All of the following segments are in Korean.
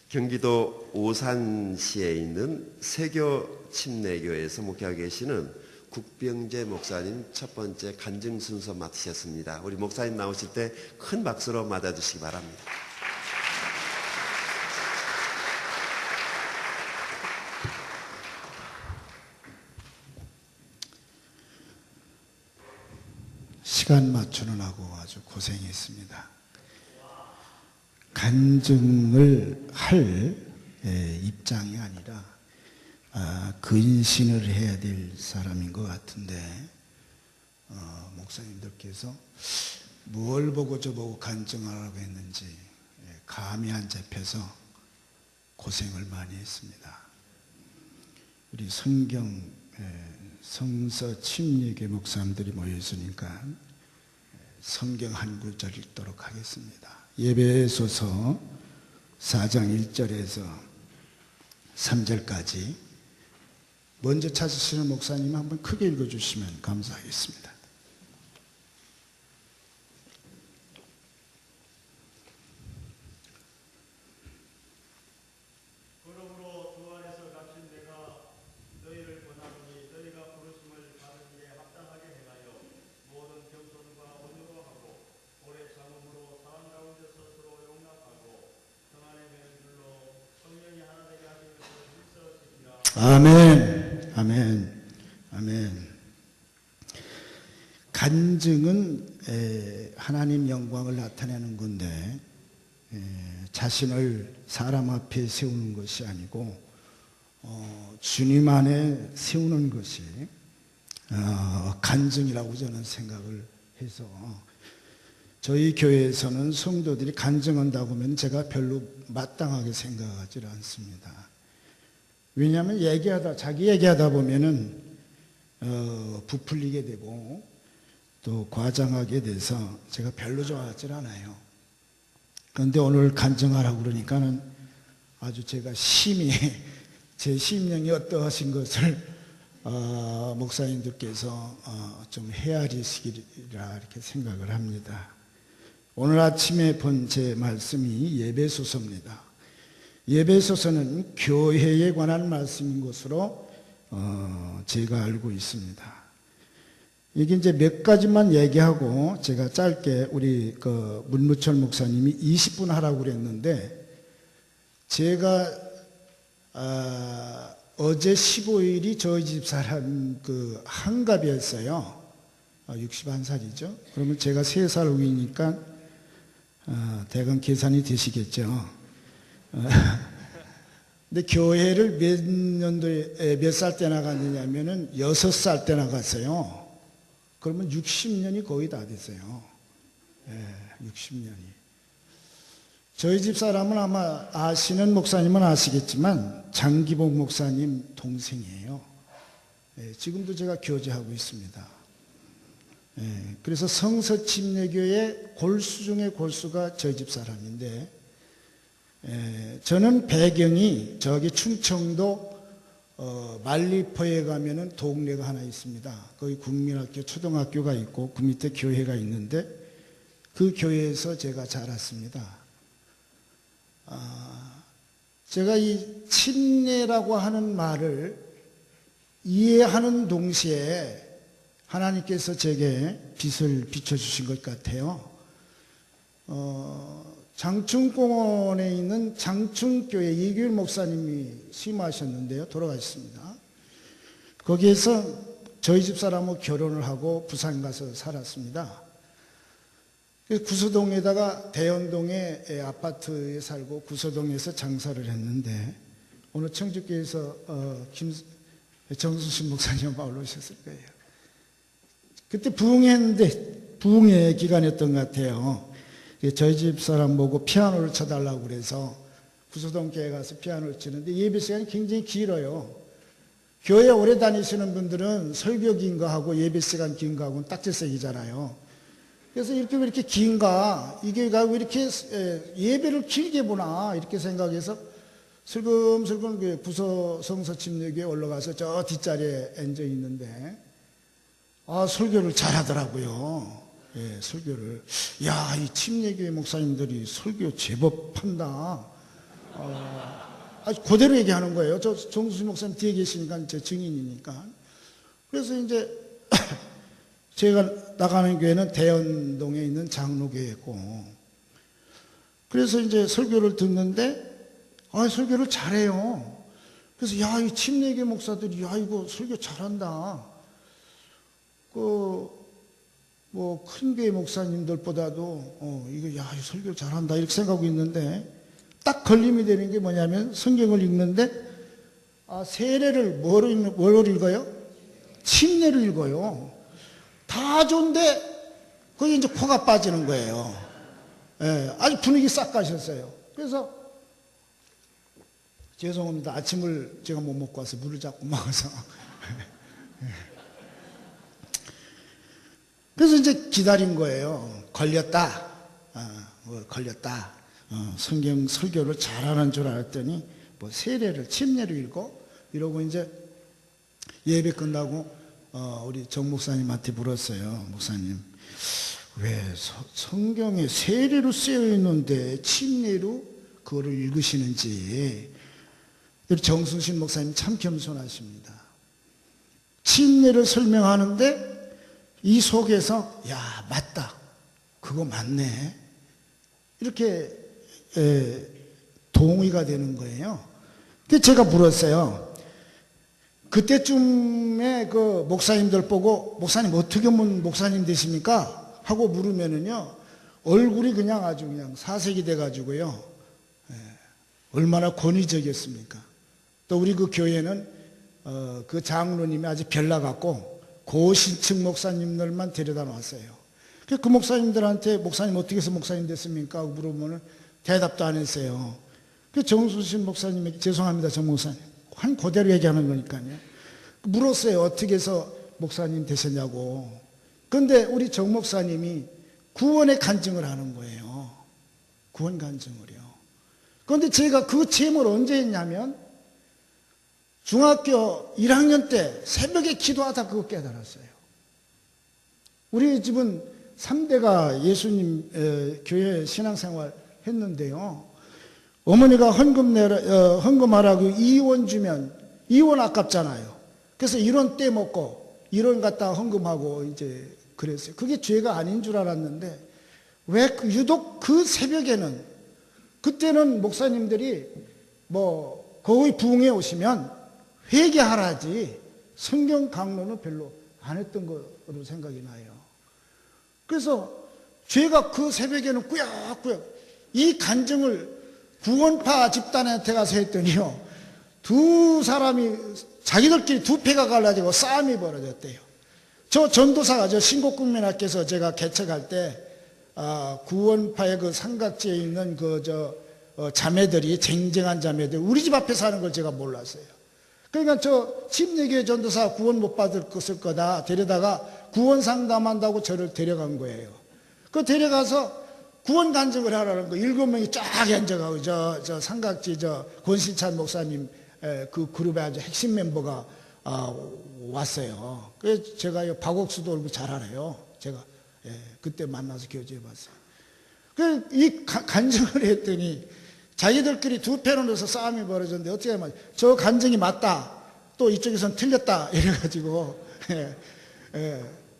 경기도 오산시에 있는 세교 침례교회에서 목회하고 계시는 국병재 목사님 첫 번째 간증 순서 맡으셨습니다. 우리 목사님 나오실 때 큰 박수로 맞아주시기 바랍니다. 시간 맞추느라고 아주 고생했습니다. 간증을 할 입장이 아니라 근신을 해야 될 사람인 것 같은데 목사님들께서 뭘 보고 저보고 간증하라고 했는지 감이 안 잡혀서 고생을 많이 했습니다. 우리 성서 침례교 목사님들이 모였으니까 성경 한 구절 읽도록 하겠습니다. 예배소서 4장 1절에서 3절까지 먼저 찾으시는 목사님 한번 크게 읽어주시면 감사하겠습니다. 그러므로 주 안에서 갇힌 내가 너희를 권하노니 너희가 부르심을 받은 일에 합당하게 행하여 모든 겸손과 온유로 하고 오래 참음으로 사람 가운데서 서로 용납하고 평안의 맹줄로 성령이 하나 되게 하시면서 질서 지키라. 아멘. 아멘. 아멘. 간증은 하나님 영광을 나타내는 건데 자신을 사람 앞에 세우는 것이 아니고 주님 안에 세우는 것이 간증이라고 저는 생각을 해서 저희 교회에서는 성도들이 간증한다고 하면 제가 별로 마땅하게 생각하지 않습니다. 왜냐하면 자기 얘기하다 보면은 부풀리게 되고 또 과장하게 돼서 제가 별로 좋아하지 않아요. 그런데 오늘 간증하라고 그러니까는 아주 제가 심히 제 심령이 어떠하신 것을 목사님들께서 좀 헤아리시리라 이렇게 생각을 합니다. 오늘 아침에 본 제 말씀이 예배소서입니다. 예배소서는 교회에 관한 말씀인 것으로 제가 알고 있습니다. 이게 이제 몇 가지만 얘기하고 제가 짧게 우리 문무철 목사님이 20분 하라고 그랬는데 제가 어제 15일이 저희 집 사람 한갑이었어요. 61살이죠. 그러면 제가 3살 위니까 대강 계산이 되시겠죠. 근데 교회를 몇 년도에 몇 살 때 나갔느냐면은 6살 때 나갔어요. 그러면 60년이 거의 다 됐어요. 60년이. 저희 집 사람은 아마 아시는 목사님은 아시겠지만 장기복 목사님 동생이에요. 지금도 제가 교제하고 있습니다. 그래서 성서침례교의 골수 중에 골수가 저희 집 사람인데 저는 배경이 저기 충청도 말리포에 가면은 동네가 하나 있습니다. 거기 국민학교 초등학교가 있고 그 밑에 교회가 있는데 그 교회에서 제가 자랐습니다. 제가 이 침례라고 하는 말을 이해하는 동시에 하나님께서 제게 빛을 비춰주신 것 같아요. 장충공원에 있는 장충교회 이규일 목사님이 심하셨는데요. 돌아가셨습니다. 거기에서 저희 집 사람하고 결혼을 하고 부산 가서 살았습니다. 구서동에다가 대연동에 아파트에 살고 구서동에서 장사를 했는데 오늘 청주교회에서 정수신 목사님 아마 올라오셨을 거예요. 그때 부흥회 기간이었던 것 같아요. 저희 집 사람 보고 피아노를 쳐달라고 그래서 구서동 교회 가서 피아노를 치는데 예배 시간이 굉장히 길어요. 교회 오래 다니시는 분들은 설교 긴 거 하고 예배 시간 긴 거 하고는 딱질색이잖아요. 그래서 이렇게 왜 이렇게 긴가? 이게 왜 이렇게 예배를 길게 보나? 이렇게 생각해서 슬금슬금 부서 성서침례교에 올라가서 저 뒷자리에 앉아 있는데 설교를 잘하더라고요. 설교를. 야, 이 침례교회 목사님들이 설교 제법 한다. 아주 그대로 얘기하는 거예요. 저 정수신 목사님 뒤에 계시니까 제 증인이니까. 그래서 이제 제가 나가는 교회는 대연동에 있는 장로교회고, 그래서 이제 설교를 듣는데 설교를 잘해요. 그래서 야, 이 침례교 목사들이 야, 이거 설교 잘한다. 뭐 큰 교회 목사님들보다도 이거 야, 이 설교 잘한다 이렇게 생각하고 있는데, 딱 걸림이 되는 게 뭐냐면 성경을 읽는데 세례를 뭐로 읽어요? 침례를 읽어요. 다 좋은데 거기 이제 코가 빠지는 거예요. 예, 아주 분위기 싹 가셨어요. 그래서 죄송합니다. 아침을 제가 못 먹고 와서 물을 자꾸 먹어서. 그래서 이제 기다린 거예요. 걸렸다. 걸렸다. 성경 설교를 잘하는 줄 알았더니 뭐 세례를 침례를 읽고 이러고 이제 예배 끝나고 우리 정 목사님한테 물었어요. 목사님, 왜 성경에 세례로 쓰여 있는데 침례로 그거를 읽으시는지. 정순신 목사님 참 겸손하십니다. 침례를 설명하는데 이 속에서 야, 맞다, 그거 맞네, 이렇게 동의가 되는 거예요. 근데 제가 물었어요. 그때쯤에 그 목사님들 보고 목사님 어떻게 하면 목사님 되십니까? 하고 물으면은요, 얼굴이 그냥 아주 그냥 사색이 돼가지고요, 얼마나 권위적이었습니까? 또 우리 그 교회는 그 장로님이 아주 별나갔고 고신층 목사님들만 데려다 놨어요. 그 목사님들한테 목사님 어떻게 해서 목사님 됐습니까? 하고 물어보면 대답도 안 했어요. 그 정수신 목사님에게 죄송합니다, 정 목사님, 한 그대로 얘기하는 거니까요. 물었어요. 어떻게 해서 목사님 되셨냐고. 그런데 우리 정 목사님이 구원의 간증을 하는 거예요. 구원 간증을요. 그런데 제가 그 체험을 언제 했냐면 중학교 1학년 때 새벽에 기도하다 그거 깨달았어요. 우리 집은 3대가 예수님 교회 신앙생활 했는데요, 어머니가 헌금하라고 2원 주면 2원 아깝잖아요. 그래서 1원 떼먹고 1원 갖다 헌금하고 이제 그랬어요. 그게 죄가 아닌 줄 알았는데 왜 유독 그 새벽에는, 그때는 목사님들이 뭐 거의 부흥회 오시면 회개하라지 성경 강론은 별로 안 했던 거로 생각이 나요. 그래서 죄가 그 새벽에는 꾸역꾸역 이 간증을 구원파 집단한테 가서 했더니요, 두 사람이 자기들끼리 두 패가 갈라지고 싸움이 벌어졌대요. 저 전도사가 저 신곡국민학교에서 제가 개척할 때 구원파의 그 삼각지에 있는 자매들이, 쟁쟁한 자매들, 우리 집 앞에 사는 걸 제가 몰랐어요. 그러니까 저 침례교회 전도사 구원 못 받을 것을 거다 데려다가 구원 상담한다고 저를 데려간 거예요. 그 데려가서 구원 간증을 하라는 거, 7명이 쫙 앉아가고 저 삼각지 권신찬 목사님 그 그룹의 아주 핵심 멤버가 왔어요. 그래서 제가 박옥수도 얼굴 잘 알아요. 제가 그때 만나서 교제해봤어요. 이 간증을 했더니 자기들끼리 두 패로 넣어서 싸움이 벌어졌는데 어떻게 하면 저 간증이 맞다, 또 이쪽에선 틀렸다 이래가지고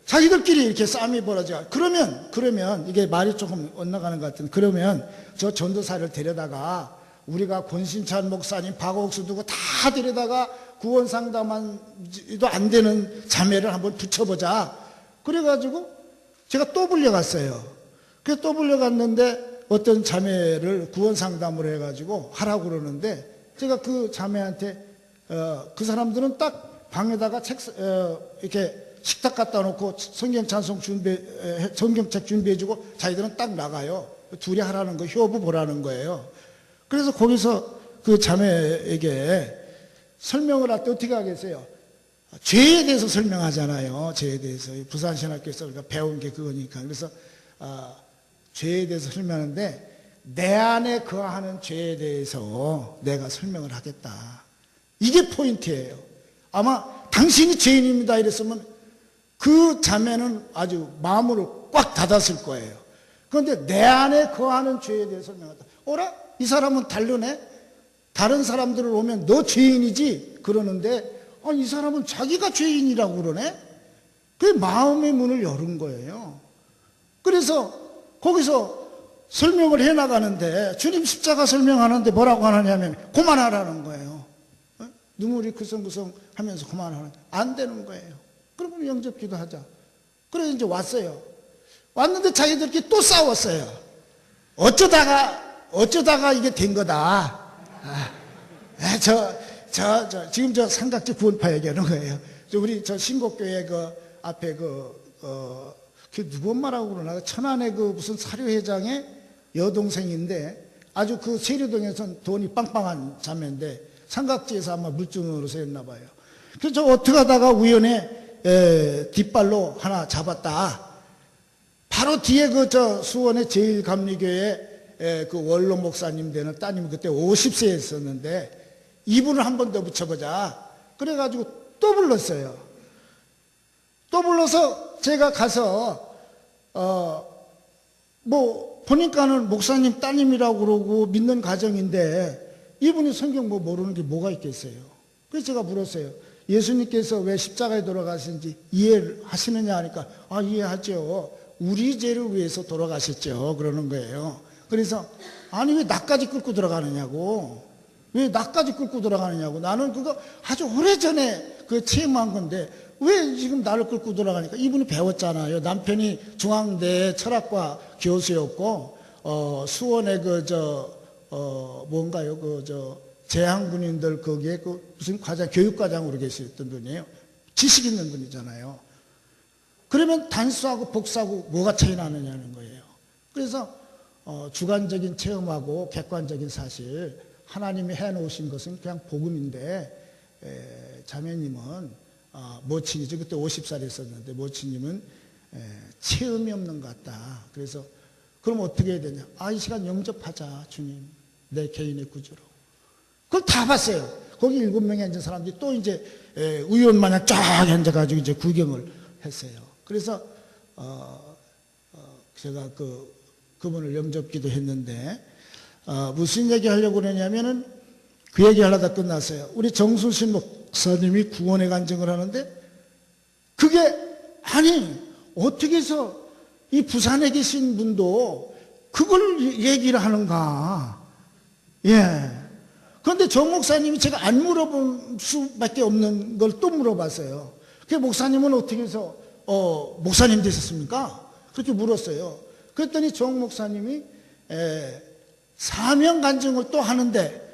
자기들끼리 이렇게 싸움이 벌어져. 그러면 이게 말이 조금 엇나가는 것 같은데, 그러면 저 전도사를 데려다가 우리가 권신찬 목사님, 박옥수 두고 다 데려다가 구원 상담도 안 되는 자매를 한번 붙여보자. 그래가지고 제가 또 불려갔어요. 그래서 또 불려갔는데 어떤 자매를 구원 상담을 해가지고 하라고 그러는데, 제가 그 자매한테 그 사람들은 딱 방에다가 이렇게 식탁 갖다 놓고 성경 찬송 성경책 준비해주고 자기들은 딱 나가요. 둘이 하라는 거, 효부 보라는 거예요. 그래서 거기서 그 자매에게 설명을 할 때 어떻게 하겠어요? 죄에 대해서 설명하잖아요. 죄에 대해서. 부산신학교에서 우리가 배운 게 그거니까. 그래서 죄에 대해서 설명하는데, 내 안에 거하는 죄에 대해서 내가 설명을 하겠다. 이게 포인트예요. 아마 당신이 죄인입니다 이랬으면 그 자매는 아주 마음으로 꽉 닫았을 거예요. 그런데 내 안에 거하는 죄에 대해서 설명하다. 어라? 이 사람은 다르네? 다른 사람들을 오면 너 죄인이지 그러는데 이 사람은 자기가 죄인이라고 그러네? 그게 마음의 문을 열은 거예요. 그래서 거기서 설명을 해나가는데 주님 십자가 설명하는데 뭐라고 하느냐면 그만하라는 거예요. 눈물이 그성그성 하면서 그만하는 안 되는 거예요. 그러면 영접기도 하자. 그래서 이제 왔어요. 왔는데 자기들끼리 또 싸웠어요. 어쩌다가 이게 된 거다. 지금 저 삼각지 구원파 얘기하는 거예요. 우리 저 신곡교회 그 앞에 그 누구 엄마라고 그러나 천안의 그 무슨 사료회장의 여동생인데 아주 그 세류동에선 돈이 빵빵한 자매인데 삼각지에서 아마 물증으로서 했나 봐요. 그래서 저 어떻게 하다가 우연에 뒷발로 하나 잡았다. 바로 뒤에 그 저 수원의 제일감리교회 그 원로 목사님 되는 따님이 그때 50세였었는데 이분을 한 번 더 붙여보자. 그래가지고 또 불렀어요. 또 불러서 제가 가서 뭐 보니까는 목사님 따님이라고 그러고 믿는 가정인데 이분이 성경 뭐 모르는 게 뭐가 있겠어요. 그래서 제가 물었어요. 예수님께서 왜 십자가에 돌아가신지 이해를 하시느냐 하니까 이해하죠. 우리 죄를 위해서 돌아가셨죠. 그러는 거예요. 그래서 아니 왜 나까지 끌고 들어가느냐고. 왜 나까지 끌고 들어가느냐고. 나는 그거 아주 오래전에 그 체험한 건데 왜 지금 나를 끌고 들어가니까 이분이 배웠잖아요. 남편이 중앙대 철학과 교수였고 수원의 뭔가요 재향군인들 거기에 그 무슨 과장 교육과장으로 계셨던 분이에요. 지식 있는 분이잖아요. 그러면 단수하고 복수하고 뭐가 차이 나느냐는 거예요. 그래서 주관적인 체험하고 객관적인 사실 하나님이 해놓으신 것은 그냥 복음인데 자매님은 모친이죠. 그때 50살이었었는데 모친님은 체험이 없는 것 같다. 그래서 그럼 어떻게 해야 되냐. 이 시간 영접하자. 주님 내 개인의 구주로. 그걸 다 봤어요. 거기 7명이 앉은 사람들이 또 이제 의원 마냥 쫙 앉아가지고 이제 구경을 했어요. 그래서 제가 그분을 영접기도 했는데 무슨 얘기 하려고 그러냐면은 그 얘기 하려다 끝났어요. 우리 정순신 목사님이 구원의 간증을 하는데 그게 어떻게 해서 이 부산에 계신 분도 그걸 얘기를 하는가. 예. 그런데 정 목사님이 제가 안 물어볼 수밖에 없는 걸 또 물어봤어요. 그 목사님은 어떻게 해서 목사님 되셨습니까? 그렇게 물었어요. 그랬더니 정 목사님이 사명 간증을 또 하는데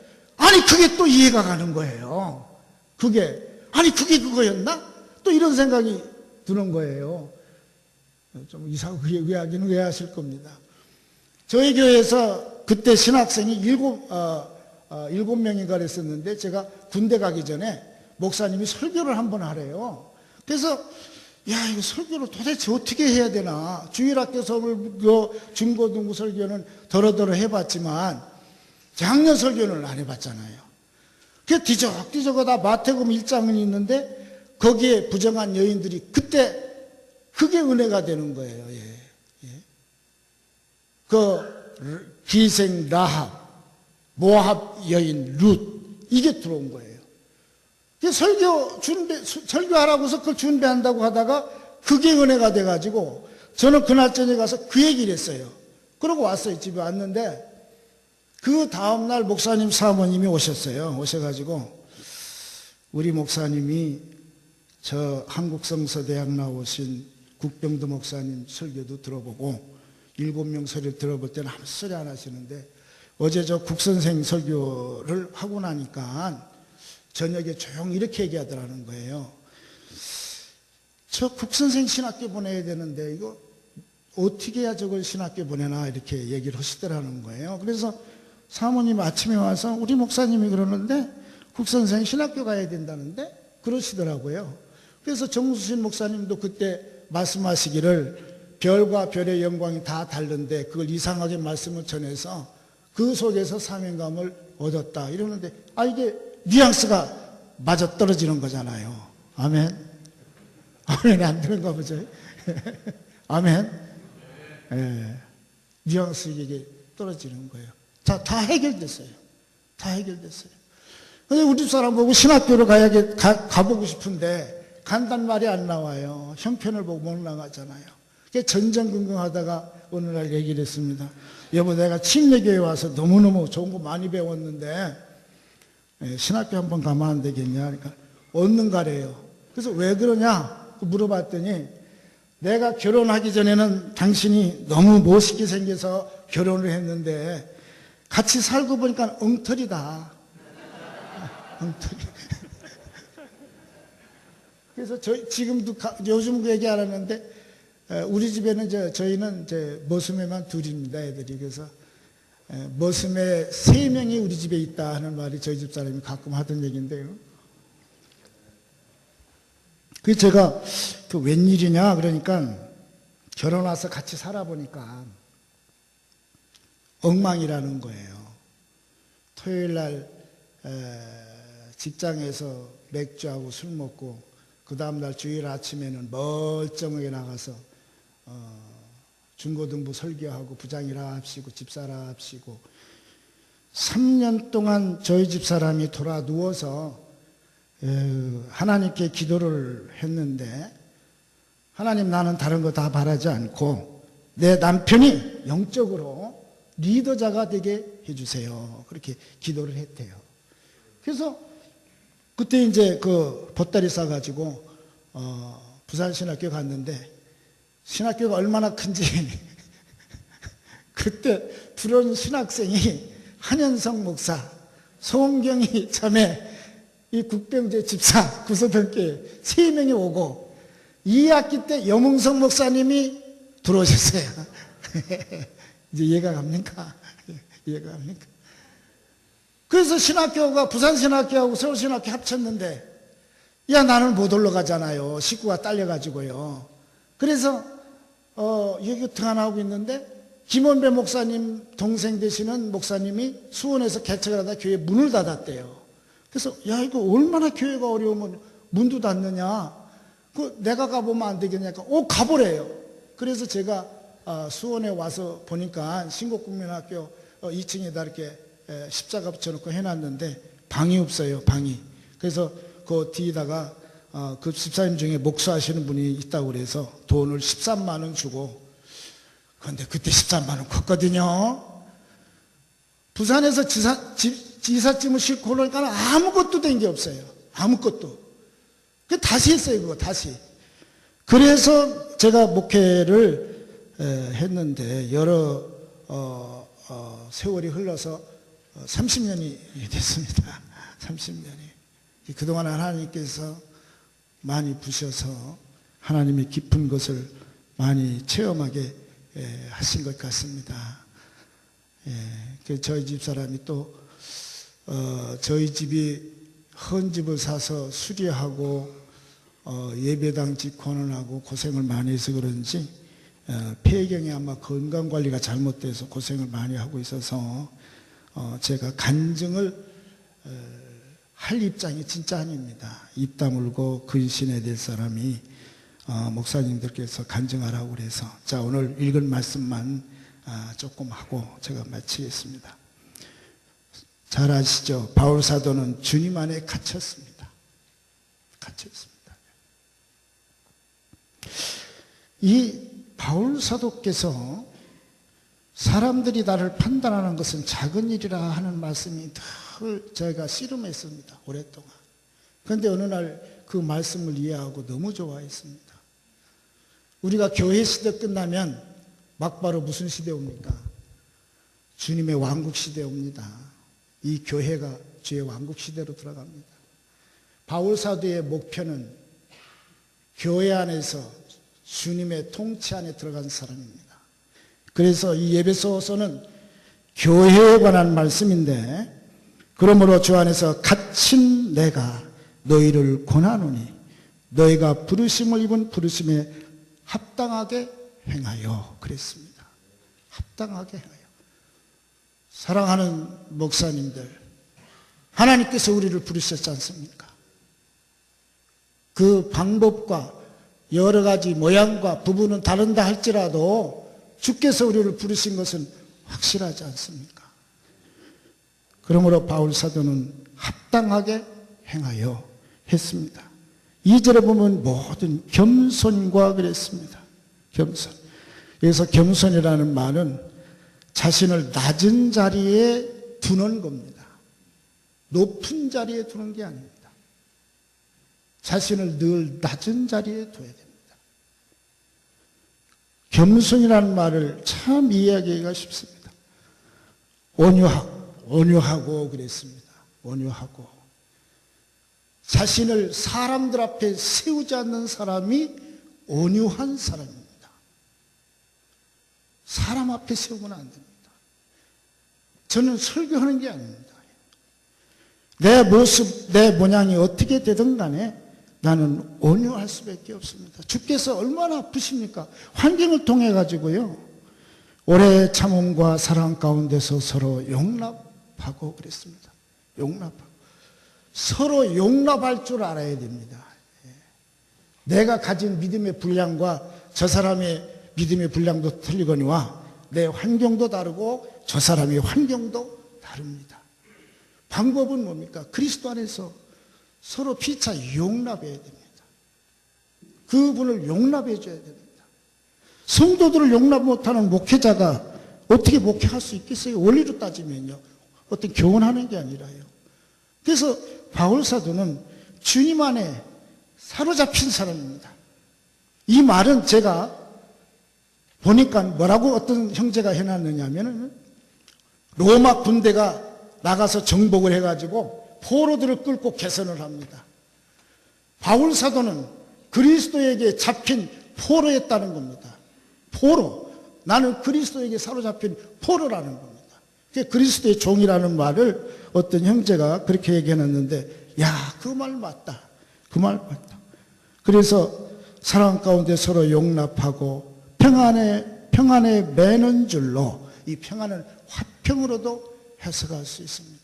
그게 또 이해가 가는 거예요. 그게 그거였나? 또 이런 생각이 드는 거예요. 좀 이상하게 이야기는 왜 하실 겁니다. 저희 교회에서 그때 신학생이 7명인가 그랬었는데 제가 군대 가기 전에 목사님이 설교를 한번 하래요. 그래서 이거 설교를 도대체 어떻게 해야 되나. 주일학교 설교, 중고등부 설교는 더러더러 해봤지만 작년 설교는 안 해봤잖아요. 그래서 뒤적뒤적하다 마태복음 1장은 있는데 거기에 부정한 여인들이 그때 그게 은혜가 되는 거예요. 그 기생 라합, 모압 여인 룻 이게 들어온 거예요. 설교하라고서 그걸 준비한다고 하다가 그게 은혜가 돼가지고 저는 그날 저녁에 가서 그 얘기를 했어요. 그러고 왔어요. 집에 왔는데 그 다음날 목사님 사모님이 오셨어요. 오셔가지고 우리 목사님이 저 한국성서대학 나오신 국병도 목사님 설교도 들어보고 7명 설교를 들어볼 때는 아무 소리 안 하시는데 어제 저 국선생 설교를 하고 나니까 저녁에 조용히 이렇게 얘기하더라는 거예요. 저 국선생 신학교 보내야 되는데 이거 어떻게 해야 저걸 신학교 보내나 이렇게 얘기를 하시더라는 거예요. 그래서 사모님 아침에 와서 우리 목사님이 그러는데 국선생 신학교 가야 된다는데 그러시더라고요. 그래서 정수신 목사님도 그때 말씀하시기를 별과 별의 영광이 다 다른데 그걸 이상하게 말씀을 전해서 그 속에서 사명감을 얻었다 이러는데 이게 뉘앙스가 맞아 떨어지는 거잖아요. 아멘. 아멘 안 되는가 보죠. 아멘. 뉘앙스 이게 떨어지는 거예요. 다 해결됐어요. 다 해결됐어요. 근데 우리 집사람 보고 신학교를 가보고 싶은데 간단 말이 안 나와요. 형편을 보고 못 나가잖아요. 전전긍긍하다가 어느 날 얘기를 했습니다. 여보, 내가 침례교회 와서 너무너무 좋은 거 많이 배웠는데 신학교 한번 가면 안 되겠냐? 그러니까 얻는 가래요. 그래서 왜 그러냐 물어봤더니 내가 결혼하기 전에는 당신이 너무 멋있게 생겨서 결혼을 했는데 같이 살고 보니까 엉터리다. 엉터리. 그래서 지금도 요즘 그 얘기 안 하는데 우리 집에는 저희는 머슴애만 둘입니다, 애들이. 그래서 머슴애 3명이 우리 집에 있다 하는 말이 저희 집 사람이 가끔 하던 얘기인데요. 그래서 제가 그 웬일이냐 그러니까 결혼 와서 같이 살아보니까 엉망이라는 거예요. 토요일 날 직장에서 맥주하고 술 먹고 그 다음날 주일 아침에는 멀쩡하게 나가서 중고등부 설교하고 부장이라 합시고 집사라 합시고 3년 동안 저희 집사람이 돌아 누워서 하나님께 기도를 했는데 하나님, 나는 다른 거 다 바라지 않고 내 남편이 영적으로 리더자가 되게 해주세요. 그렇게 기도를 했대요. 그래서 그때 이제 그 보따리 싸가지고 부산신학교 갔는데 신학교가 얼마나 큰지 그때 부른 신학생이 한현성 목사, 송경희 자매, 이 국병제 집사, 구서병교회 3명이 오고 2학기 때 여몽성 목사님이 들어오셨어요. 이제 이해가 갑니까? 이해가 갑니까? 그래서 신학교가 부산신학교하고 서울신학교 합쳤는데 야, 나는 못 올라가잖아요. 식구가 딸려가지고요. 그래서 여기 등한하고 있는데 김원배 목사님 동생 되시는 목사님이 수원에서 개척을 하다 교회 문을 닫았대요. 그래서 야, 이거 얼마나 교회가 어려우면 문도 닫느냐. 내가 가보면 안 되겠냐니까 가보래요. 그래서 제가 수원에 와서 보니까 신곡국민학교 2층에다 이렇게 십자가 붙여놓고 해놨는데 방이 없어요. 방이. 그래서 그 뒤에다가 그 집사님 중에 목수하시는 분이 있다고 그래서 돈을 13만 원 주고, 그런데 그때 13만 원 컸거든요. 부산에서 지사짐을 싣고 오니까 아무것도 된 게 없어요. 아무것도. 그 다시 했어요. 그거 다시. 그래서 제가 목회를 했는데 여러 세월이 흘러서 30년이 됐습니다. 30년이. 그동안 하나님께서 많이 부셔서 하나님의 깊은 것을 많이 체험하게 하신 것 같습니다. 저희 집 사람이 또 저희 집이 헌집을 사서 수리하고 예배당 직권을 하고 고생을 많이 해서 그런지 폐경이 아마 건강관리가 잘못돼서 고생을 많이 하고 있어서 제가 간증을 할 입장이 진짜 아닙니다. 입 다물고 근신해야 될 사람이 목사님들께서 간증하라고 그래서 자, 오늘 읽은 말씀만 조금 하고 제가 마치겠습니다. 잘 아시죠? 바울 사도는 주님 안에 갇혔습니다. 갇혔습니다. 이 바울 사도께서 사람들이 나를 판단하는 것은 작은 일이라 하는 말씀이 늘 제가 씨름했습니다. 오랫동안. 그런데 어느 날 그 말씀을 이해하고 너무 좋아했습니다. 우리가 교회 시대 끝나면 막바로 무슨 시대 옵니까? 주님의 왕국 시대 옵니다. 이 교회가 주의 왕국 시대로 들어갑니다. 바울 사도의 목표는 교회 안에서 주님의 통치 안에 들어간 사람입니다. 그래서 이 에베소서는 교회에 관한 말씀인데, 그러므로 주 안에서 갇힌 내가 너희를 권하노니 너희가 부르심을 입은 부르심에 합당하게 행하여 그랬습니다. 합당하게 행하여. 사랑하는 목사님들, 하나님께서 우리를 부르셨지 않습니까? 그 방법과 여러 가지 모양과 부분은 다른다 할지라도 주께서 우리를 부르신 것은 확실하지 않습니까? 그러므로 바울 사도는 합당하게 행하여 했습니다. 2절에 보면 모든 겸손과 그랬습니다. 겸손. 여기서 겸손이라는 말은 자신을 낮은 자리에 두는 겁니다. 높은 자리에 두는 게 아닙니다. 자신을 늘 낮은 자리에 둬야 됩니다. 겸손이라는 말을 참 이해하기가 쉽습니다. 온유하고 그랬습니다. 온유하고. 자신을 사람들 앞에 세우지 않는 사람이 온유한 사람입니다. 사람 앞에 세우면 안 됩니다. 저는 설교하는 게 아닙니다. 내 모습, 내 모양이 어떻게 되든 간에 나는 온유할 수밖에 없습니다. 주께서 얼마나 아프십니까? 환경을 통해 가지고요. 오래 참음과 사랑 가운데서 서로 용납하고 그랬습니다. 용납하고. 서로 용납할 줄 알아야 됩니다. 내가 가진 믿음의 분량과 저 사람의 믿음의 분량도 틀리거니와 내 환경도 다르고 저 사람의 환경도 다릅니다. 방법은 뭡니까? 그리스도 안에서 서로 피차 용납해야 됩니다. 그분을 용납해 줘야 됩니다. 성도들을 용납 못하는 목회자가 어떻게 목회할 수 있겠어요? 원리로 따지면요. 어떤 교훈하는 게 아니라요. 그래서 바울 사도는 주님 안에 사로잡힌 사람입니다. 이 말은 제가 보니까 뭐라고 어떤 형제가 해놨느냐 하면은 로마 군대가 나가서 정복을 해가지고 포로들을 끌고 개선을 합니다. 바울 사도는 그리스도에게 잡힌 포로였다는 겁니다. 포로. 나는 그리스도에게 사로잡힌 포로라는 겁니다. 그리스도의 종이라는 말을 어떤 형제가 그렇게 얘기해놨는데, 야, 그 말 맞다. 그 말 맞다. 그래서 사랑 가운데 서로 용납하고 평안에 매는 줄로, 이 평안을 화평으로도 해석할 수 있습니다.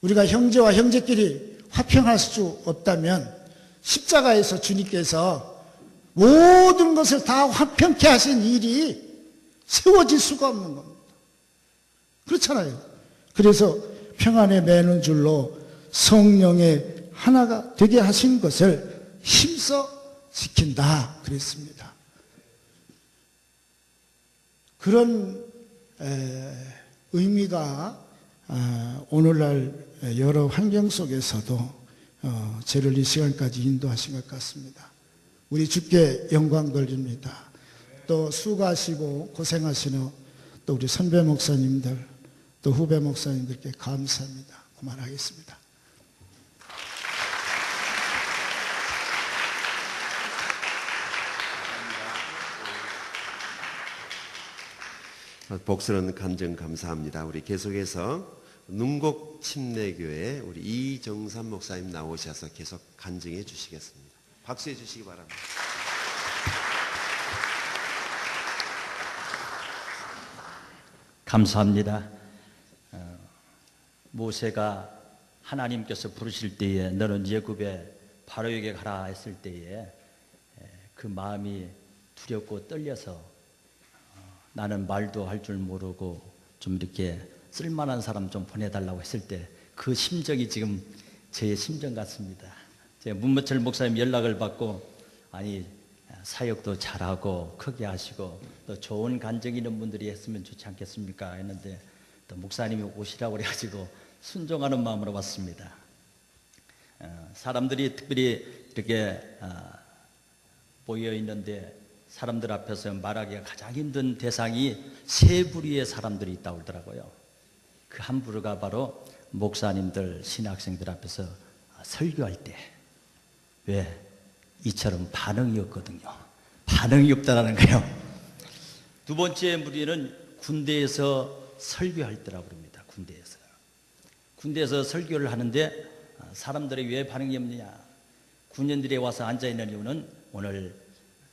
우리가 형제와 형제끼리 화평할 수 없다면 십자가에서 주님께서 모든 것을 다 화평케 하신 일이 세워질 수가 없는 겁니다. 그렇잖아요. 그래서 평안에 매는 줄로 성령의 하나가 되게 하신 것을 힘써 지킨다 그랬습니다. 그런 의미가 오늘날 여러 환경 속에서도 저를 이 시간까지 인도하신 것 같습니다. 우리 주께 영광 돌립니다. 또 수고하시고 고생하시는 또 우리 선배 목사님들, 또 후배 목사님들께 감사합니다. 그만하겠습니다. 복스러운 간증 감사합니다. 우리 계속해서 능곡 침례교회 우리 이정삼 목사님 나오셔서 계속 간증해 주시겠습니다. 박수해 주시기 바랍니다. 감사합니다. 모세가 하나님께서 부르실 때에 너는 예굽에 바로에게 가라 했을 때에 그 마음이 두렵고 떨려서 나는 말도 할 줄 모르고 좀 이렇게 쓸만한 사람 좀 보내달라고 했을 때 그 심정이 지금 제 심정 같습니다. 제가 문무철 목사님 연락을 받고 아니 사역도 잘하고 크게 하시고 또 좋은 간증 있는 분들이 했으면 좋지 않겠습니까 했는데 또 목사님이 오시라고 그래가지고 순종하는 마음으로 왔습니다. 사람들이 특별히 이렇게 모여 있는데 사람들 앞에서 말하기가 가장 힘든 대상이 세 부류의 사람들이 있다고 그러더라고요. 그 한 부류가 바로 목사님들, 신학생들 앞에서 설교할 때 왜? 이처럼 반응이 없거든요. 반응이 없다라는 거예요. 두 번째 부류는 군대에서 설교할 때라고 그럽니다. 군대에서 설교를 하는데 사람들이 왜 반응이 없느냐? 군인들이 와서 앉아있는 이유는 오늘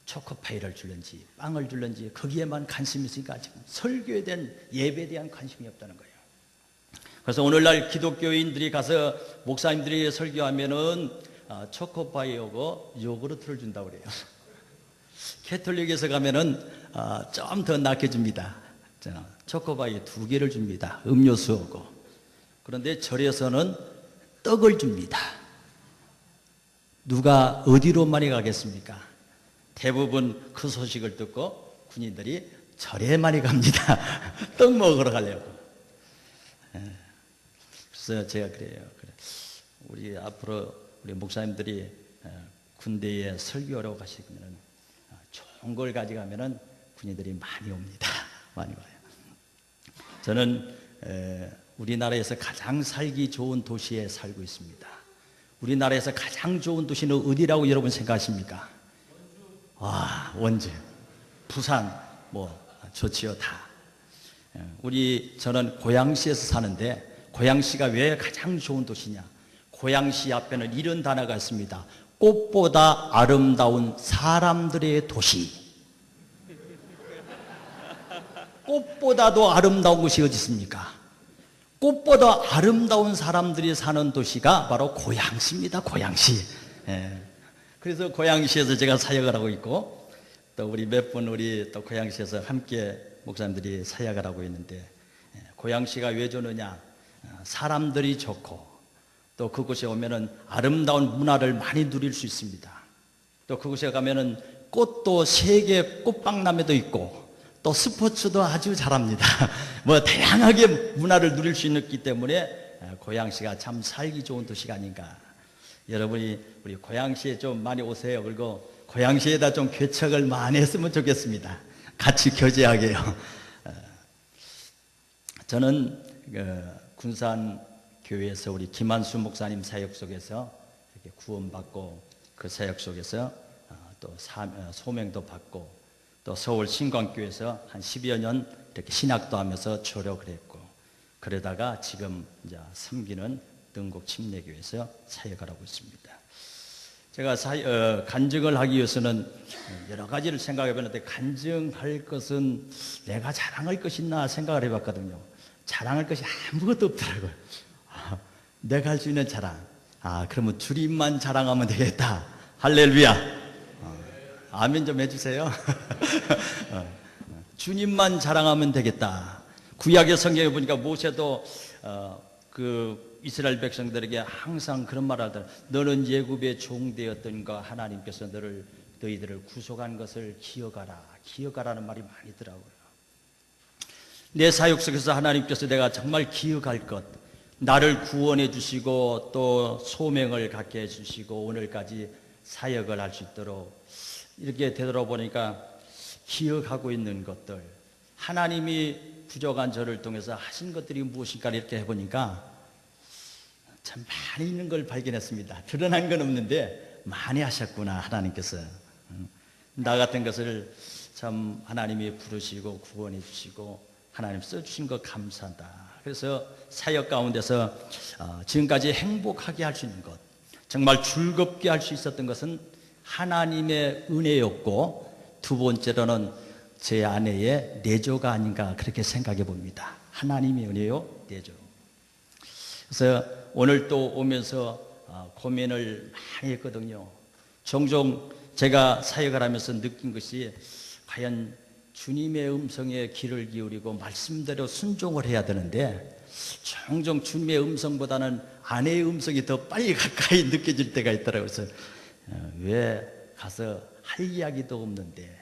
초코파이를 줄는지 빵을 줄는지 거기에만 관심이 있으니까 지금 설교에 대한 예배에 대한 관심이 없다는 거예요. 그래서 오늘날 기독교인들이 가서 목사님들이 설교하면은 초코파이 오고 요구르트를 준다고 그래요. 캐톨릭에서 가면은 좀 더 낫게 줍니다. 초코파이 2개를 줍니다. 음료수 오고 그런데 절에서는 떡을 줍니다. 누가 어디로 많이 가겠습니까? 대부분 그 소식을 듣고 군인들이 절에 많이 갑니다. 떡 먹으러 가려고. 그래서 제가 그래요. 우리 앞으로 우리 목사님들이 군대에 설교하러 가시면 좋은 걸 가져가면 군인들이 많이 옵니다. 많이 와요. 저는 우리나라에서 가장 살기 좋은 도시에 살고 있습니다. 우리나라에서 가장 좋은 도시는 어디라고 여러분 생각하십니까? 원주, 부산, 좋지요, 다. 저는 고양시에서 사는데, 고양시가 왜 가장 좋은 도시냐? 고양시 앞에는 이런 단어가 있습니다. 꽃보다 아름다운 사람들의 도시. 꽃보다도 아름다운 곳이 어디 있습니까? 꽃보다 아름다운 사람들이 사는 도시가 바로 고양시입니다. 고양시. 그래서 고양시에서 제가 사역을 하고 있고, 또 우리 몇 분 우리 또 고양시에서 함께 목사님들이 사역을 하고 있는데, 고양시가 왜 좋느냐? 사람들이 좋고, 또 그곳에 오면은 아름다운 문화를 많이 누릴 수 있습니다. 또 그곳에 가면은 꽃도 세계 꽃박람회도 있고, 또 스포츠도 아주 잘합니다. 다양하게 문화를 누릴 수 있기 때문에 고양시가 참 살기 좋은 도시가 아닌가. 여러분이 우리 고양시에 좀 많이 오세요. 그리고 고양시에다 좀 개척을 많이 했으면 좋겠습니다. 같이 교제하게요. 저는 군산교회에서 우리 김한수 목사님 사역 속에서 이렇게 구원받고, 그 사역 속에서 또 소명도 받고, 또 서울 신광교회에서 한 10여 년 이렇게 신학도 하면서 졸업을 했고, 그러다가 지금 이제 섬기는 등곡 침례교회에서 사역을 하고 있습니다. 제가 간증을 하기 위해서는 여러 가지를 생각해 봤는데, 간증할 것은 내가 자랑할 것이 있나 생각을 해봤거든요. 자랑할 것이 아무것도 없더라고요. 내가 할 수 있는 자랑. 그러면 주님만 자랑하면 되겠다. 할렐루야. 아멘 좀 해주세요. 주님만 자랑하면 되겠다. 구약의 성경에 보니까 모세도 그 이스라엘 백성들에게 항상 그런 말을 하더라. 너는 예굽의 종되었던가 하나님께서 너희들을 구속한 것을 기억하라. 기억하라는 말이 많이 있더라고요. 내 사역 속에서 하나님께서 내가 정말 기억할 것, 나를 구원해 주시고 또 소명을 갖게 해 주시고 오늘까지 사역을 할 수 있도록 이렇게 되돌아보니까 기억하고 있는 것들, 하나님이 부족한 저를 통해서 하신 것들이 무엇인가 이렇게 해보니까 참 많이 있는 걸 발견했습니다. 드러난 건 없는데 많이 하셨구나, 하나님께서. 나 같은 것을 참 하나님이 부르시고 구원해 주시고 하나님 써주신 것 감사하다. 그래서 사역 가운데서 지금까지 행복하게 할 수 있는 것, 정말 즐겁게 할 수 있었던 것은 하나님의 은혜였고, 두 번째로는 제 아내의 내조가 아닌가 그렇게 생각해 봅니다. 하나님의 은혜요, 내조. 그래서 오늘 또 오면서 고민을 많이 했거든요. 종종 제가 사역을 하면서 느낀 것이, 과연 주님의 음성에 귀를 기울이고 말씀대로 순종을 해야 되는데, 종종 주님의 음성보다는 아내의 음성이 더 빨리 가까이 느껴질 때가 있더라고요. 그래서 왜 가서 할 이야기도 없는데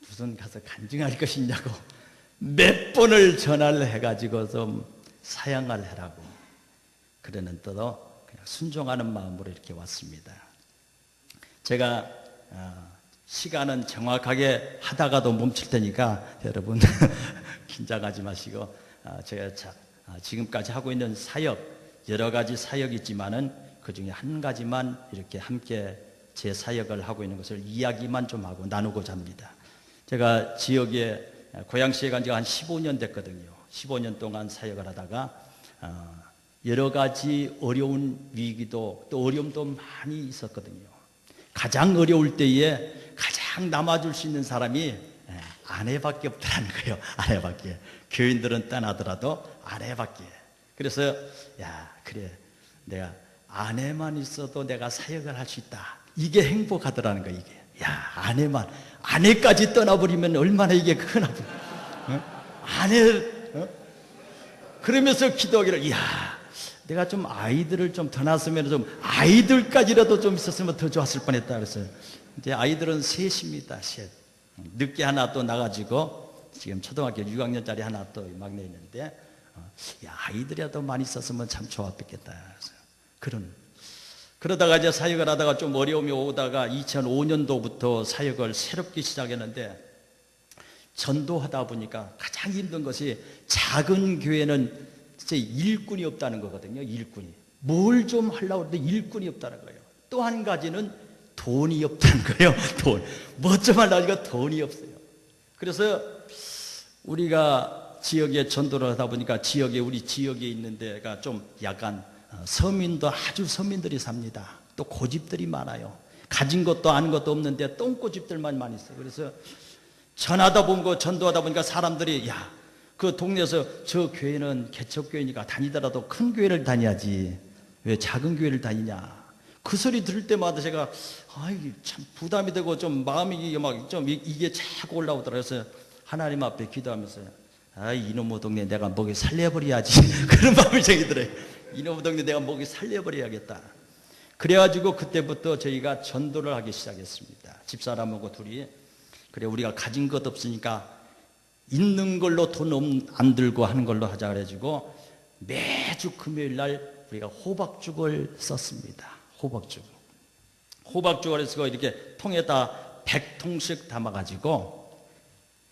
무슨 가서 간증할 것이냐고 몇 번을 전화를 해가지고 좀 사양을 해라고, 그러는 때도 그냥 순종하는 마음으로 이렇게 왔습니다. 제가 시간은 정확하게 하다가도 멈출 테니까 여러분 긴장하지 마시고, 제가 지금까지 하고 있는 사역, 여러 가지 사역이 있지만은 그 중에 한 가지만 이렇게 함께 제 사역을 하고 있는 것을 이야기만 좀 하고 나누고자 합니다. 제가 지역에 고양시에 간 지가 한 15년 됐거든요. 15년 동안 사역을 하다가 여러 가지 어려운 위기도 또 어려움도 많이 있었거든요. 가장 어려울 때에 가장 남아줄 수 있는 사람이 아내밖에 없다는 거예요. 아내밖에. 교인들은 떠나더라도 아내밖에. 그래서 그래, 내가 아내만 있어도 내가 사역을 할 수 있다. 이게 행복하더라는 거예요. 이게. 아내까지 떠나버리면 얼마나 이게 큰 아픔. 그러면서 기도하기를, 내가 좀 아이들을 좀 더 낳았으면 좀 아이들까지라도 좀 있었으면 더 좋았을 뻔했다. 그래서 이제 아이들은 셋입니다. 셋. 늦게 하나 또 나가지고 지금 초등학교 6학년짜리 하나 또 막내 있는데 야, 아이들이라도 많이 있었으면 참 좋았겠다. 그러다가 이제 사역을 하다가 좀 어려움이 오다가 2005년도부터 사역을 새롭게 시작했는데 전도하다 보니까 가장 힘든 것이 작은 교회는 진짜 일꾼이 없다는 거거든요. 일꾼이. 뭘 좀 하려고 해도 일꾼이 없다는 거예요. 또 한 가지는 돈이 없다는 거예요. 돈. 뭐 좀 하려고 하니까 돈이 없어요. 그래서 우리가 지역에 전도를 하다 보니까 우리 지역에 있는 데가 좀 약간 서민도 아주 서민들이 삽니다. 또 고집들이 많아요. 가진 것도 아는 것도 없는데 똥고집들만 많이 있어요. 그래서 전하다 보고 전도하다 보니까 사람들이 야, 그 동네에서 저 교회는 개척교회니까 다니더라도 큰 교회를 다녀야지 왜 작은 교회를 다니냐. 그 소리 들을 때마다 제가 참 부담이 되고 좀 마음이 막 좀 이게 자꾸 올라오더라고요. 그래서 하나님 앞에 기도하면서 이놈의 동네 내가 먹이 살려버려야지. 그런 마음이 생기더래요. 이놈의 동네 내가 먹이 살려버려야겠다. 그래가지고 그때부터 저희가 전도를 하기 시작했습니다. 집사람하고 둘이. 그래 우리가 가진 것 없으니까 있는 걸로 돈 안 들고 하는 걸로 하자 그래가지고 매주 금요일 날 우리가 호박죽을 썼습니다. 호박죽을 해서 이렇게 통에다 100통씩 담아가지고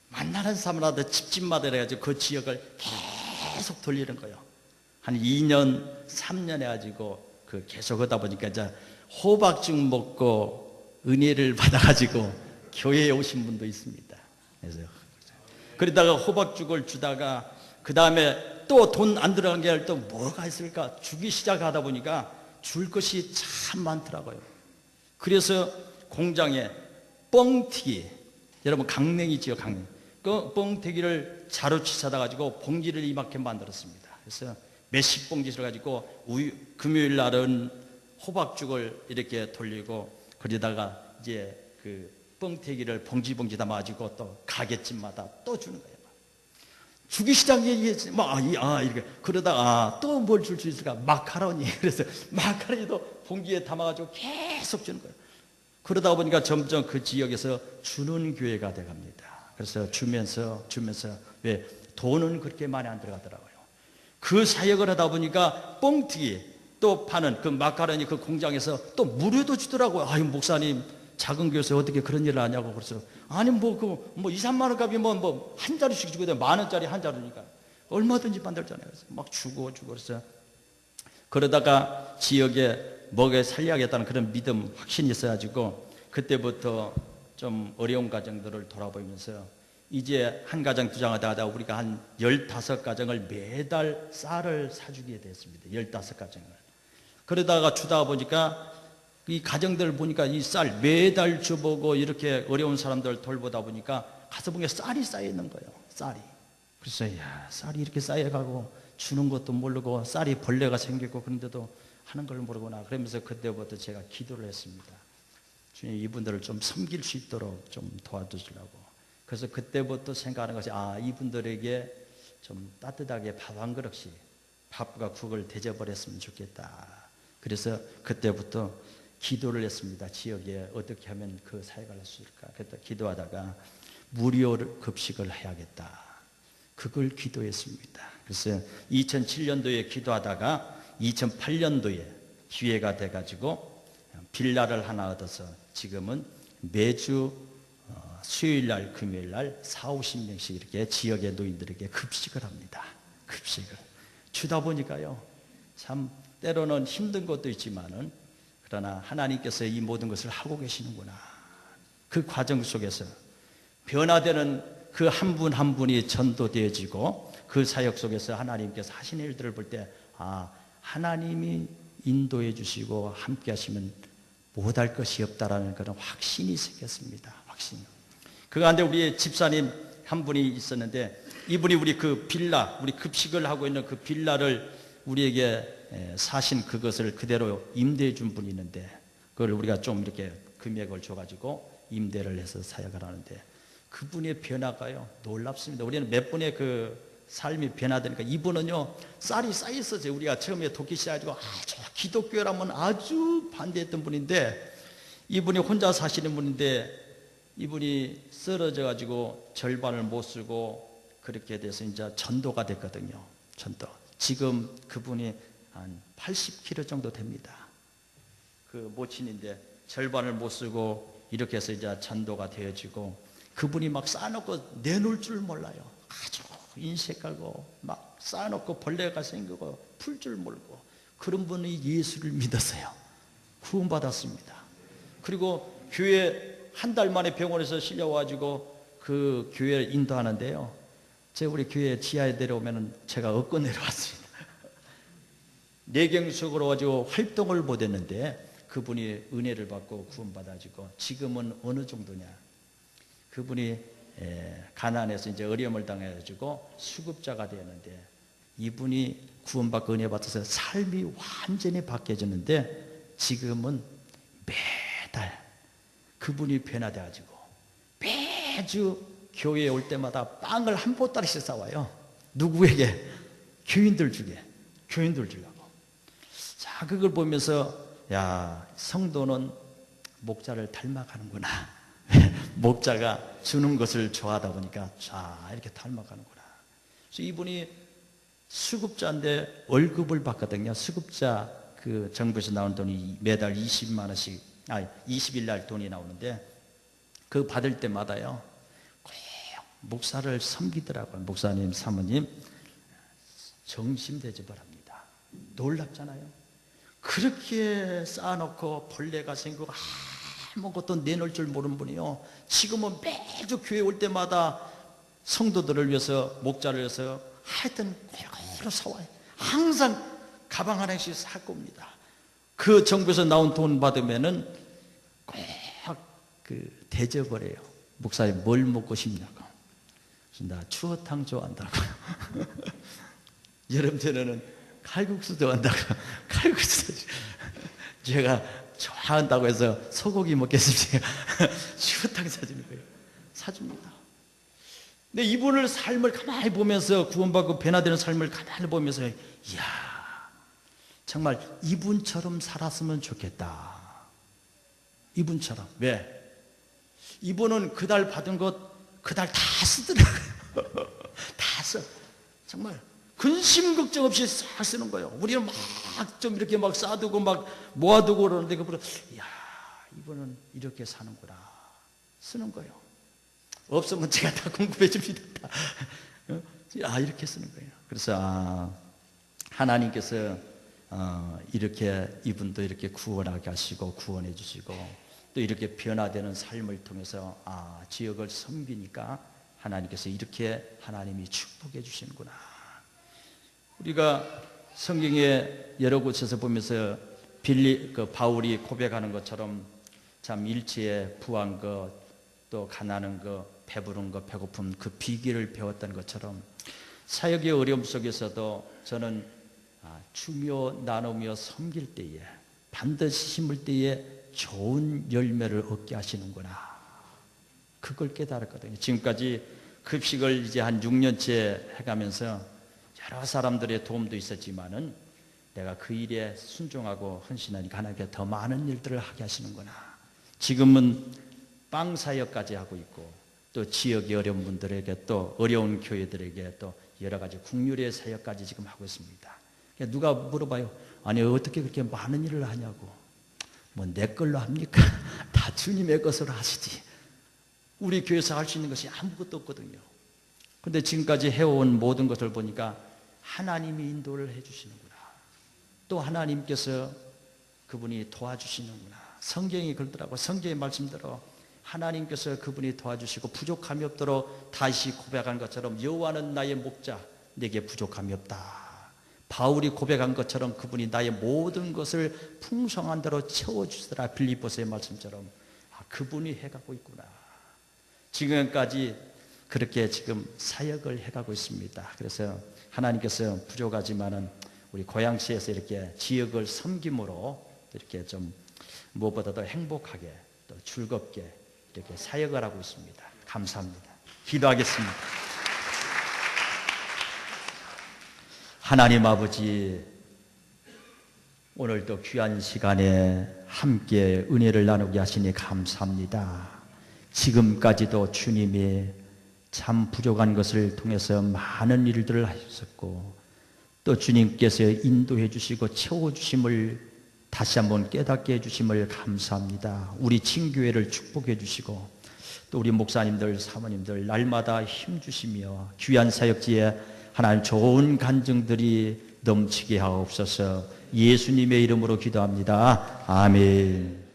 만나는 사람마다 집집마다 해가지고 그 지역을 계속 돌리는 거예요. 한 2년, 3년 해가지고 그 계속 하다 보니까 이제 호박죽 먹고 은혜를 받아가지고 교회에 오신 분도 있습니다. 그래서 그러다가 호박죽을 주다가 그 다음에 또 돈 안 들어간 게 또 뭐가 있을까 주기 시작하다 보니까 줄 것이 참 많더라고요. 그래서 공장에 뻥튀기, 여러분 강냉이지요, 강냉이. 그 뻥튀기를 자루치 사다 가지고 봉지를 이만큼 만들었습니다. 그래서 몇십 봉지를 가지고 금요일 날은 호박죽을 이렇게 돌리고 그러다가 이제 그 뻥튀기를 봉지 담아가지고 또 가게집마다 또 주는 거예요. 주기 시작에 이렇게 그러다가 또 뭘 줄 수 있을까? 마카로니. 그래서 마카로니도 봉지에 담아가지고 계속 주는 거예요. 그러다 보니까 점점 그 지역에서 주는 교회가 돼갑니다. 그래서 주면서 왜 돈은 그렇게 많이 안 들어가더라고요. 그 사역을 하다 보니까 뻥튀기 또 파는 그 마카로니 그 공장에서 또 무료도 주더라고요. 목사님 작은 교회에서 어떻게 그런 일을 하냐고. 그래서 아니 2, 3만 원 값이 한 자루씩 주거든요. 10,000원짜리 한 자루니까 얼마든지 만들잖아요. 그래서 막 주고 그래서 그러다가 지역에 먹여 살려야겠다는 그런 믿음 확신이 있어가지고 그때부터 좀 어려운 가정들을 돌아보면서 이제 한 가정 두 장 하다가 우리가 한 15가정을 매달 쌀을 사주게 됐습니다. 15가정을. 그러다가 주다 보니까 이 가정들을 보니까 이 쌀 매달 줘보고 이렇게 어려운 사람들 돌보다 보니까 가서 보니까 쌀이 쌓여 있는 거예요. 쌀이. 그래서 쌀이 이렇게 쌓여가고 주는 것도 모르고 쌀이 벌레가 생기고 그런데도 하는 걸 모르구나. 그러면서 그때부터 제가 기도를 했습니다. 주님 이분들을 좀 섬길 수 있도록 좀 도와주시려고. 그래서 그때부터 생각하는 것이 이분들에게 좀 따뜻하게 밥 한 그릇씩 밥과 국을 대접을 좋겠다. 그래서 그때부터 기도를 했습니다. 지역에 어떻게 하면 그 사역을 할 수 있을까. 그때 기도하다가 무료 급식을 해야겠다. 그걸 기도했습니다. 그래서 2007년도에 기도하다가 2008년도에 기회가 돼가지고 빌라를 하나 얻어서 지금은 매주 수요일날 금요일날 40-50명씩 이렇게 지역의 노인들에게 급식을 합니다. 급식을 주다 보니까요 참 때로는 힘든 것도 있지만은 그러나 하나님께서 이 모든 것을 하고 계시는구나. 그 과정 속에서 변화되는 그 한 분 한 분이 전도되어지고 그 사역 속에서 하나님께서 하신 일들을 볼 때 하나님이 인도해 주시고 함께 하시면 못할 것이 없다라는 그런 확신이 생겼습니다. 확신. 그 가운데 우리 집사님 한 분이 있었는데 이분이 우리 그 빌라, 우리 급식을 하고 있는 그 빌라를 우리에게 사신 그것을 그대로 임대해 준 분이 있는데 그걸 우리가 좀 이렇게 금액을 줘가지고 임대를 해서 사역을 하는데 그분의 변화가요 놀랍습니다. 우리는 몇 분의 그 삶이 변화되니까 이분은요 쌀이 쌓여 있었어요. 우리가 처음에 돕기 시작해가지고 아주 기독교라면 아주 반대했던 분인데 이분이 혼자 사시는 분인데 이분이 쓰러져 가지고 절반을 못 쓰고 그렇게 돼서 이제 전도가 됐거든요. 전도. 지금 그분이 한 80kg 정도 됩니다. 그 모친인데 절반을 못 쓰고 이렇게 해서 이제 전도가 되어지고 그분이 막 쌓아놓고 내놓을 줄 몰라요. 아주 인색 깔고 막 쌓아놓고 벌레가 생기고 풀 줄 모르고 그런 분이 예수를 믿었어요. 구원받았습니다. 그리고 교회 한 달 만에 병원에서 실려와가지고 그 교회를 인도하는데요. 제가 우리 교회 지하에 내려오면은 제가 업고 내려왔습니다. 내경석으로 가지고 활동을 못했는데 그분이 은혜를 받고 구원받아지고 지금은 어느 정도냐? 그분이 가난해서 이제 어려움을 당해가지고 수급자가 되었는데 이분이 구원받고 은혜 받아서 삶이 완전히 바뀌어졌는데 지금은 매달 그분이 변화돼가지고 매주 교회에 올 때마다 빵을 한 보따리씩 싸와요. 누구에게? 교인들 주려고. 자, 그걸 보면서 야, 성도는 목자를 닮아가는구나. 목자가 주는 것을 좋아하다 보니까 자, 이렇게 닮아가는구나. 그래서 이분이 수급자인데 월급을 받거든요. 수급자 그 정부에서 나온 돈이 매달 20만 원씩, 20일 날 돈이 나오는데 그 받을 때마다요. 꼭 목사를 섬기더라고요. 목사님, 사모님 정심 대접을 합니다. 놀랍잖아요. 그렇게 쌓아놓고 벌레가 생기고 아무것도 내놓을 줄 모르는 분이요. 지금은 매주 교회 올 때마다 성도들을 위해서 목자를 위해서 하여튼 골고루 사와요. 항상 가방 하나씩 사고 옵니다. 그 정부에서 나온 돈 받으면은 꼭 그 대접을 해요. 목사님 뭘 먹고 싶냐고. 그래서 나 추어탕 좋아한다고. 여름철에는 칼국수 좋아한다고. 칼국수 제가 좋아한다고 해서 소고기 먹겠습니다. 추어탕 사주는 거예요. 사줍니다. 근데 이분을 삶을 가만히 보면서 구원받고 변화되는 삶을 가만히 보면서 이야 정말 이분처럼 살았으면 좋겠다. 이분처럼. 왜? 이분은 그달 받은 것 그달 다 쓰더라고요. 다 써. 정말 근심 걱정 없이 싹 쓰는 거예요. 우리는 막 좀 이렇게 막 쌓아두고 막 모아두고 그러는데 그분은 이야 이분은 이렇게 사는구나. 쓰는 거예요. 없으면 제가 다 공급해 줍니다. 이렇게 쓰는 거예요. 그래서 하나님께서 이렇게 이분도 이렇게 구원하게 하시고 구원해 주시고 또 이렇게 변화되는 삶을 통해서 지역을 섬기니까 하나님께서 이렇게 하나님이 축복해 주시는구나. 우리가 성경의 여러 곳에서 보면서 바울이 고백하는 것처럼 참 일체에 부한 것, 또 가난한 것, 배부른 것, 배고픔 그 비결을 배웠던 것처럼 사역의 어려움 속에서도 저는 주며 나누며 섬길 때에 반드시 심을 때에 좋은 열매를 얻게 하시는구나. 그걸 깨달았거든요. 지금까지 급식을 이제 한 6년째 해가면서 여러 사람들의 도움도 있었지만은 내가 그 일에 순종하고 헌신하니까 하나님께 더 많은 일들을 하게 하시는구나. 지금은 빵 사역까지 하고 있고 또 지역의 어려운 분들에게 또 어려운 교회들에게 또 여러 가지 국률의 사역까지 지금 하고 있습니다. 누가 물어봐요. 아니 어떻게 그렇게 많은 일을 하냐고. 뭐 내 걸로 합니까? 다 주님의 것으로 하시지. 우리 교회에서 할 수 있는 것이 아무것도 없거든요. 그런데 지금까지 해온 모든 것을 보니까 하나님이 인도를 해주시는구나. 또 하나님께서 그분이 도와주시는구나. 성경이 그러더라고. 성경의 말씀대로 하나님께서 그분이 도와주시고 부족함이 없도록 다시 고백한 것처럼 여호와는 나의 목자 내게 부족함이 없다. 바울이 고백한 것처럼 그분이 나의 모든 것을 풍성한 대로 채워주시더라. 빌립보서의 말씀처럼 그분이 해가고 있구나. 지금까지 그렇게 지금 사역을 해가고 있습니다. 그래서 하나님께서 부족하지만은 우리 고양시에서 이렇게 지역을 섬김으로 이렇게 좀 무엇보다도 행복하게 또 즐겁게 이렇게 사역을 하고 있습니다. 감사합니다. 기도하겠습니다. 하나님 아버지, 오늘도 귀한 시간에 함께 은혜를 나누게 하시니 감사합니다. 지금까지도 주님이 참 부족한 것을 통해서 많은 일들을 하셨고, 또 주님께서 인도해 주시고 채워주심을 다시 한번 깨닫게 해주심을 감사합니다. 우리 친교회를 축복해 주시고, 또 우리 목사님들, 사모님들 날마다 힘주시며 귀한 사역지에 하나님 좋은 간증들이 넘치게 하옵소서. 예수님의 이름으로 기도합니다. 아멘.